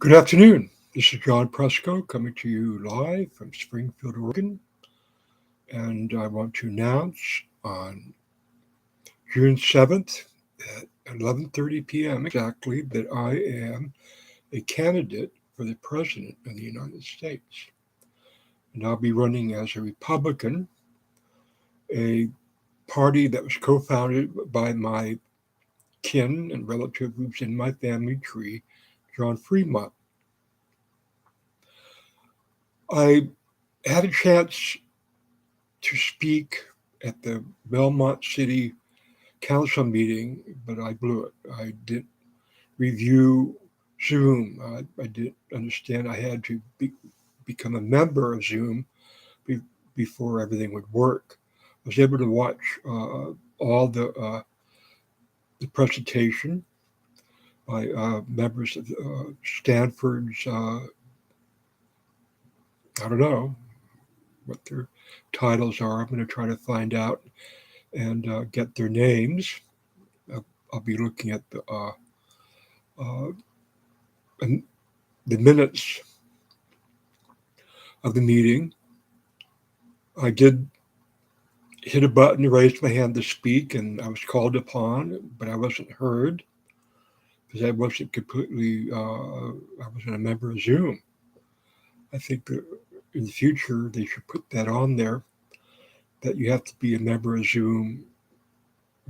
Good afternoon. This is John Presco coming to you live from Springfield, Oregon. And I want to announce on June 7th at 11:30 p.m. exactly that I am a candidate for the President of the United States. And I'll be running as a Republican, a party that was co-founded by my kin and relative who's in my family tree, John Fremont. I had a chance to speak at the Belmont City Council meeting, but I blew it. I didn't review Zoom. I didn't understand I had to become a member of Zoom be, before everything would work. I was able to watch all the presentation by members of Stanford's, I don't know what their titles are. I'm going to try to find out and get their names. I'll be looking at uh, the minutes of the meeting. I did hit a button to raise my hand to speak, and I was called upon, but I wasn't heard because I wasn't completely, I wasn't a member of Zoom. I think that in the future they should put that on there, that you have to be a member of Zoom,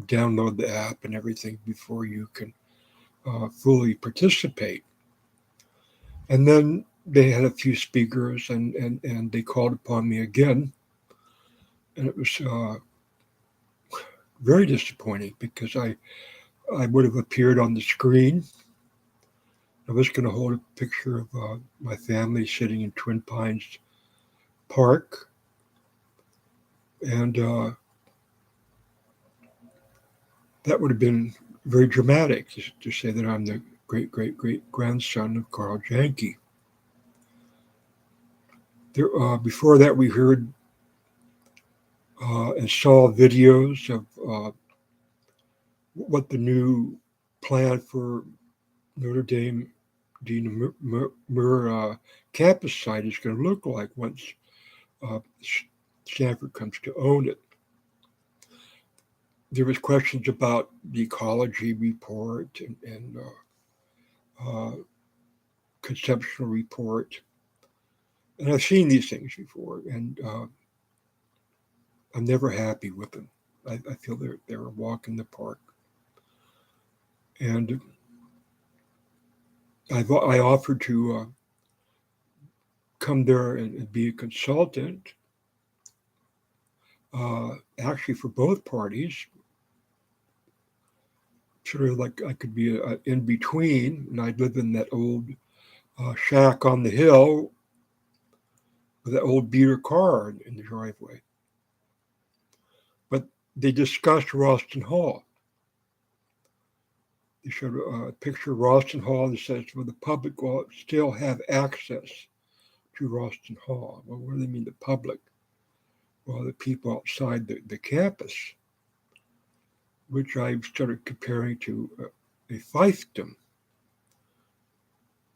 download the app and everything before you can fully participate. And then they had a few speakers, and they called upon me again. And it was very disappointing because I would have appeared on the screen. I was going to hold a picture of my family sitting in Twin Pines Park. And that would have been very dramatic to say that I'm the great grandson of Carl Janke. Before that, we heard and saw videos of what the new plan for Notre Dame Dean Mur campus site is going to look like once uh, Stanford comes to own it. There was questions about the ecology report and conceptual report, and I've seen these things before, and I'm never happy with them. I feel they're a walk in the park, and I offered to come there and be a consultant, actually for both parties, sort of like I could be a in between, and I'd live in that old shack on the hill with that old beater car in the driveway. But they discussed Ralston Hall. They showed a picture of Ralston Hall that says, well, the public will still have access to Ralston Hall. Well, what do they mean, the public? Well, the people outside the campus, which I started comparing to a fiefdom.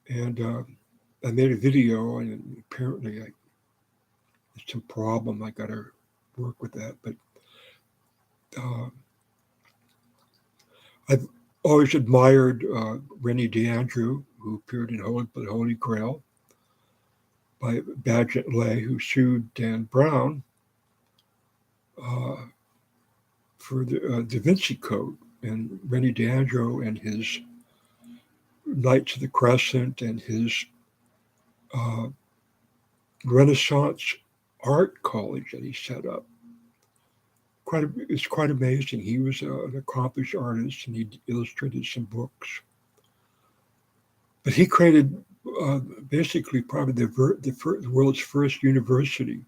And I made a video, and apparently there's some problem. I got to work with that. But I've always admired Rennie DeAndrew, who appeared in Holy Grail, by Badgett Lay, who sued Dan Brown for the Da Vinci Code. And Rennie DeAndrew and his Knights of the Crescent and his Renaissance art college that he set up. It's quite amazing. He was an accomplished artist, and he illustrated some books. But he created basically probably the world's first university,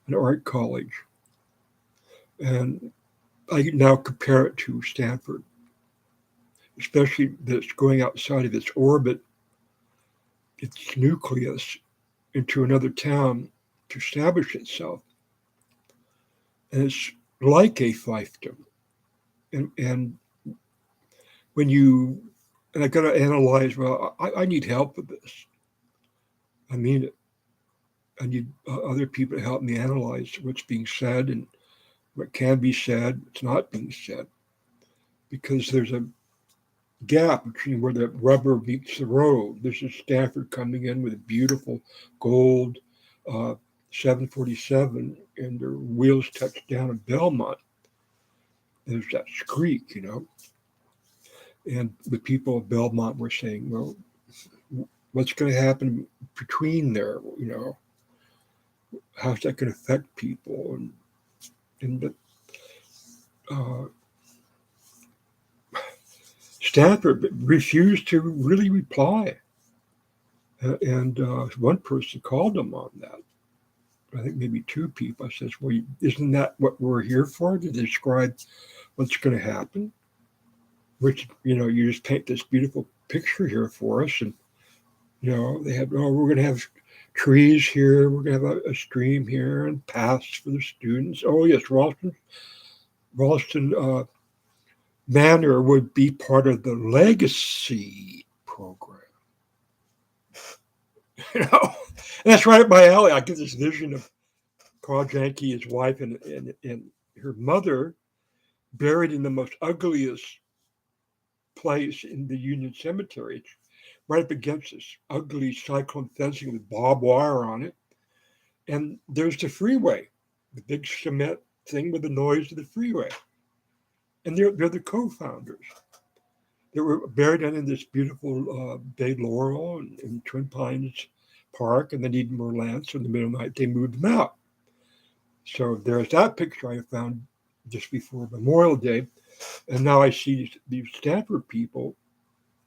an art college. And I now compare it to Stanford, especially that it's going outside of its orbit, its nucleus, into another town to establish itself. And it's like a fiefdom. And when you And I got to analyze. Well, I need help with this. I mean, I need other people to help me analyze what's being said and what can be said, what's not being said, because there's a gap between where the rubber meets the road. This is Stanford coming in with a beautiful gold uh, 747, and their wheels touch down in Belmont. There's that squeak, and the people of Belmont were saying, well, what's going to happen between there? How's that going to affect people? And uh, Stanford refused to really reply. And one person called them on that. I think maybe two people. I says, well, isn't that what we're here for, to describe what's going to happen? Which, you just paint this beautiful picture here for us. And, they have, oh, we're going to have trees here. We're going to have a stream here and paths for the students. Oh, yes, Ralston Manor would be part of the legacy program. And that's right up my alley. I get this vision of Carl Janke, his wife, and her mother buried in the most ugliest place in the Union Cemetery. It's right up against this ugly cyclone fencing with barbed wire on it. And there's the freeway, the big cement thing with the noise of the freeway. And they're the co-founders. They were buried in this beautiful Bay Laurel in Twin Pines Park, and they needed more land. So in the middle of the night, they moved them out. So there's that picture I found just before Memorial Day. And now I see these Stanford people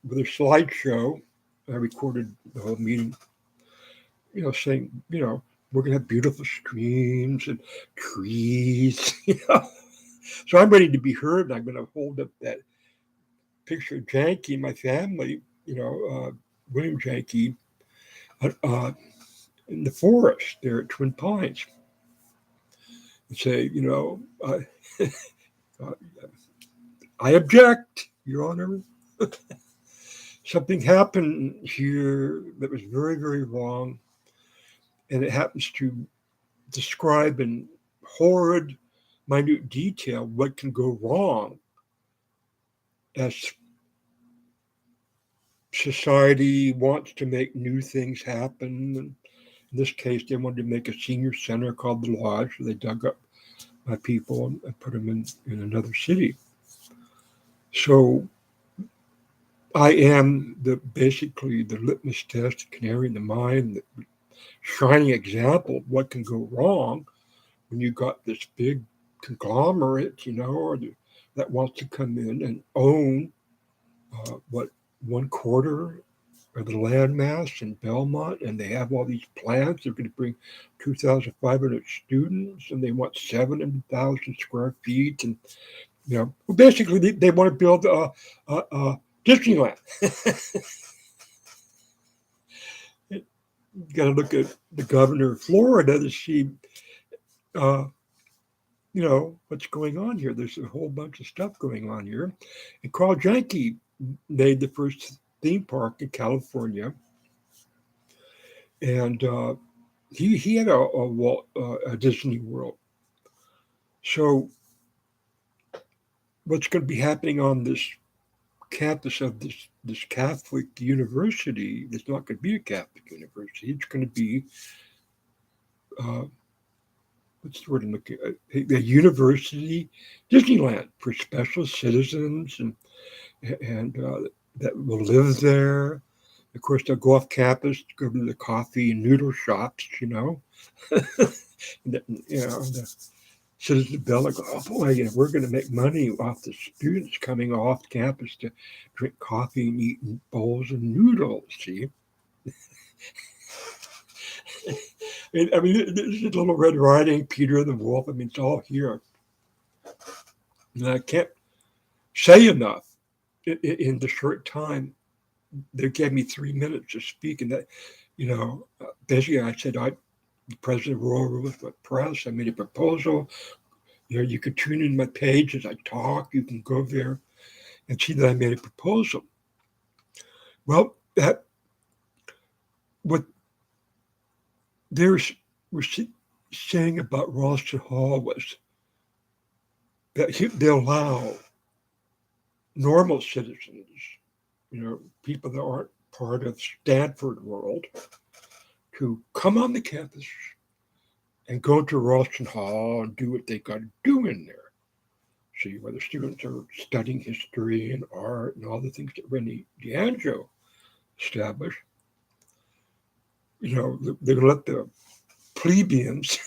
with a slideshow. I recorded the whole meeting, saying, we're going to have beautiful streams and trees, So I'm ready to be heard, and I'm going to hold up that picture of Janke, my family, William Janke, in the forest there at Twin Pines, and say, uh, I object, Your Honor. Something happened here that was very, very wrong, and it happens to describe in horrid, minute detail what can go wrong as society wants to make new things happen. And in this case, they wanted to make a senior center called the Lodge, so they dug up my people and put them in another city. So I am basically the litmus test, the canary in the mine, the shining example of what can go wrong when you got this big conglomerate, that wants to come in and own what 1/4 of the land mass in Belmont, and they have all these plans. They're going to bring 2,500 students, and they want 700,000 square feet, and basically they want to build a Disneyland. You got to look at the governor of Florida to see, what's going on here. There's a whole bunch of stuff going on here. And Carl Janke made the first theme park in California, and he had a Disney World. So what's going to be happening on this campus of this Catholic university? It's not going to be a Catholic university. It's going to be what's the word I'm looking at? A university Disneyland for special citizens and that will live there. Of course, they'll go off campus, go to the coffee and noodle shops, the citizens of Bella go, oh boy, we're going to make money off the students coming off campus to drink coffee and eat bowls of noodles, see? I mean, this is Little Red Riding, Peter the Wolf. I mean, it's all here. And I can't say enough in the short time. They gave me 3 minutes to speak, and that, basically I said, the president of Royal Rutherford Press. I made a proposal. You could tune in my page as I talk. You can go there and see that I made a proposal. Well, that what they were saying about Ralston Hall was that they allow normal citizens, people that aren't part of Stanford world, to come on the campus and go to Ralston Hall and do what they got to do in there. See where the students are studying history and art and all the things that Rennie DeAngelo established. They're going to let the plebeians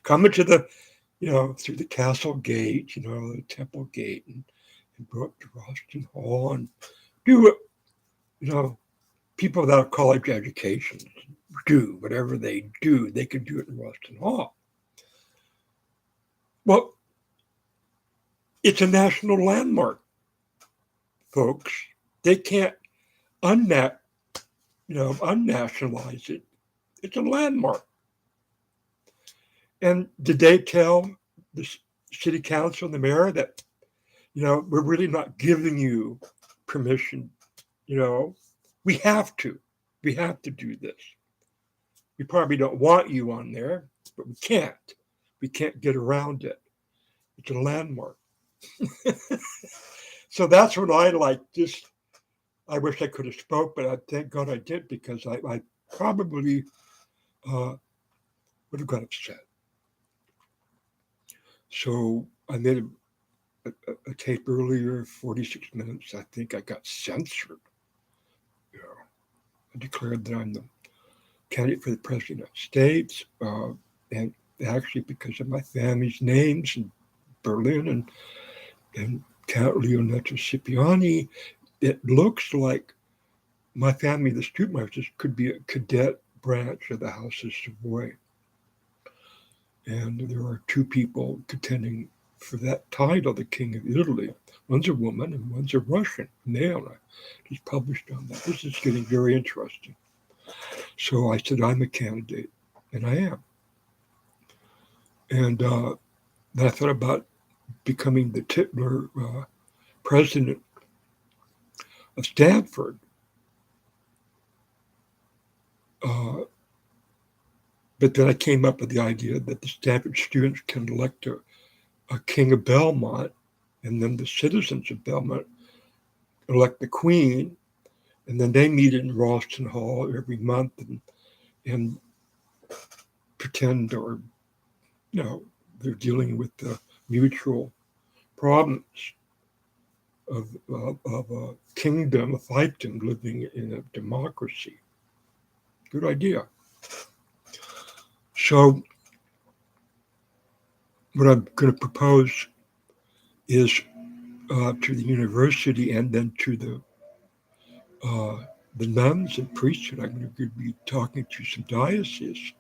come into the, through the castle gate, the temple gate, and go up to Ralston Hall and do what, people without college education do. Whatever they do, they can do it in Ralston Hall. Well, it's a national landmark, folks. They can't unnationalize it. It's a landmark. And did they tell the city council and the mayor that, we're really not giving you permission, we have to. We have to do this. We probably don't want you on there, but we can't. We can't get around it. It's a landmark. So that's what I like. Just, I wish I could have spoke, but I thank God I did, because I probably would have got upset. So I made a tape earlier, 46 minutes. I think I got censored. I declared that I'm the candidate for the president of the United States, and actually because of my family's names in Berlin and Count Leonetto Scipioni, it looks like my family, the Stuttmeisters, could be a cadet branch of the House of Savoy. And there are two people contending for that title, the King of Italy. One's a woman and one's a Russian male. I just published on that. This is getting very interesting. So I said, I'm a candidate, and I am. And then I thought about becoming the titular president of Stanford. But then I came up with the idea that the Stanford students can elect a king of Belmont, and then the citizens of Belmont elect the queen, and then they meet in Ralston Hall every month and pretend, or they're dealing with the mutual problems of a kingdom, a fiefdom living in a democracy. Good idea. So what I'm going to propose is to the university and then to the nuns and priesthood. I'm going to be talking to some dioceses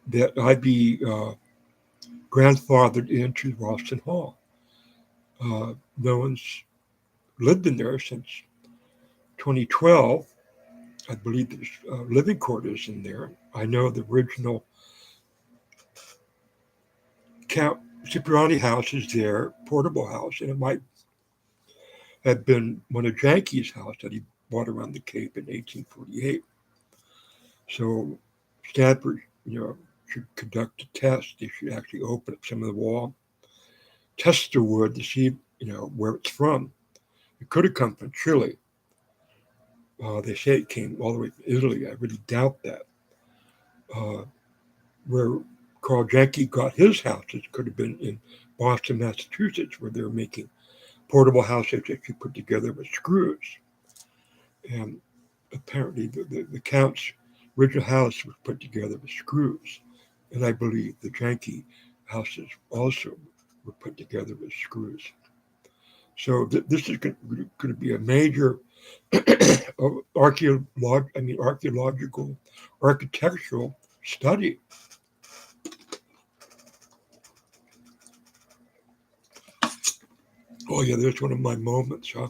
that I be grandfathered into Ralston Hall. No one's lived in there since 2012. I believe there's living quarters in there. I know the original Count Cipriani house is there, portable house, and it might have been one of Janke's house that he bought around the Cape in 1848. So Stanford, should conduct a test. They should actually open up some of the wall, test the wood to see, where it's from. It could have come from Chile. They say it came all the way from Italy. I really doubt that. Where Carl Janke got his houses could have been in Boston, Massachusetts, where they were making portable houses that you put together with screws. And apparently the Count's original house was put together with screws. And I believe the Janke houses also were put together with screws. So this is going to be a major archaeological, architectural study. Oh yeah, there's one of my moments, huh?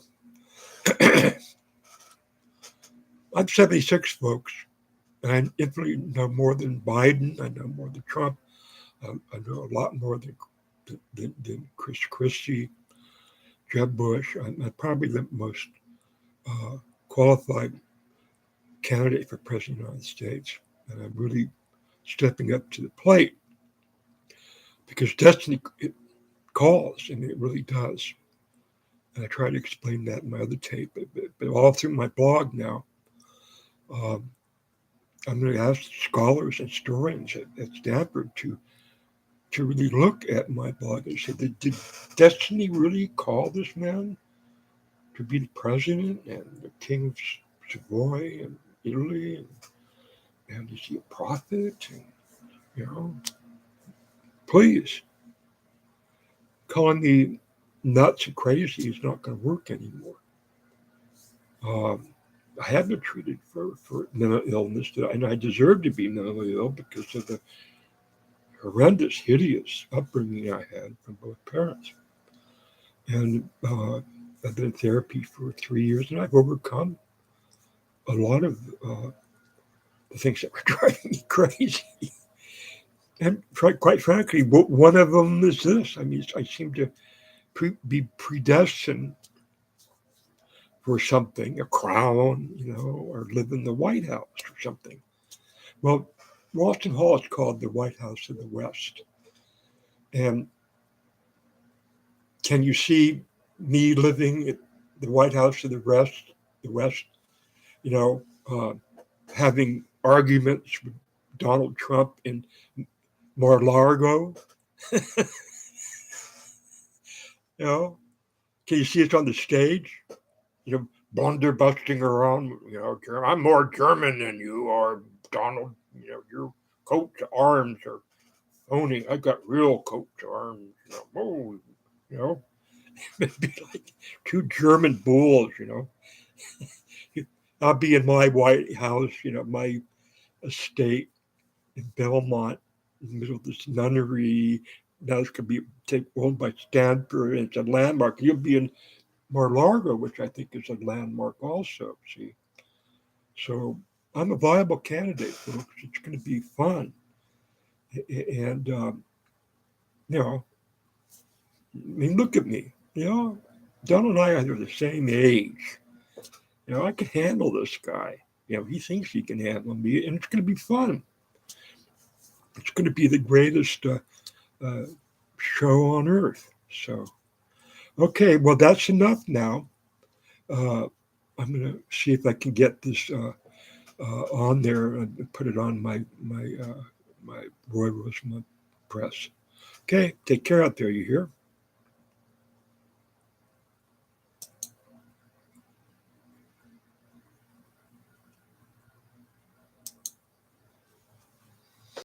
I'm 76, folks, and I infinitely know more than Biden. I know more than Trump. I know a lot more than Chris Christie, Jeb Bush. I'm probably the most qualified candidate for president of the United States. And I'm really stepping up to the plate because destiny it calls, and it really does. And I try to explain that in my other tape, but all through my blog now, um, I'm going to ask scholars and historians at Stanford to really look at my blog and say, did destiny really call this man to be the president and the king of Savoy and Italy? And is he a prophet? And, you know, please, calling me nuts and crazy is not going to work anymore. Um, I have been treated for mental illness, and I deserve to be mentally ill because of the horrendous, hideous upbringing I had from both parents. And I've been in therapy for 3 years, and I've overcome a lot of the things that were driving me crazy. And quite frankly, one of them is this. I mean, I seem to be predestined for something, a crown, or live in the White House or something. Well, Ralston Hall is called the White House of the West. And can you see me living at the White House of the West, you know, uh, having arguments with Donald Trump in Mar-a-Lago? You know, can you see us on the stage? Blunderbusting around. I'm more German than you are, Donald. Your coat to arms are phony. I got real coat to arms. Oh, you know, it'd be like two German bulls. I'll be in my White House. My estate in Belmont, in the middle of this nunnery. Now it's going to be owned by Stanford, and it's a landmark. You'll be in Mar-a-Lago, which I think is a landmark also. See, so I'm a viable candidate, folks. It's going to be fun, and you know, I mean, look at me. Don and I are the same age. I can handle this guy. He thinks he can handle me, and it's going to be fun. It's going to be the greatest uh, show on earth. So, okay, well, that's enough now. Uh, I'm going to see if I can get this on there and put it on my Roy Rosemont press. Okay, take care out there. You hear?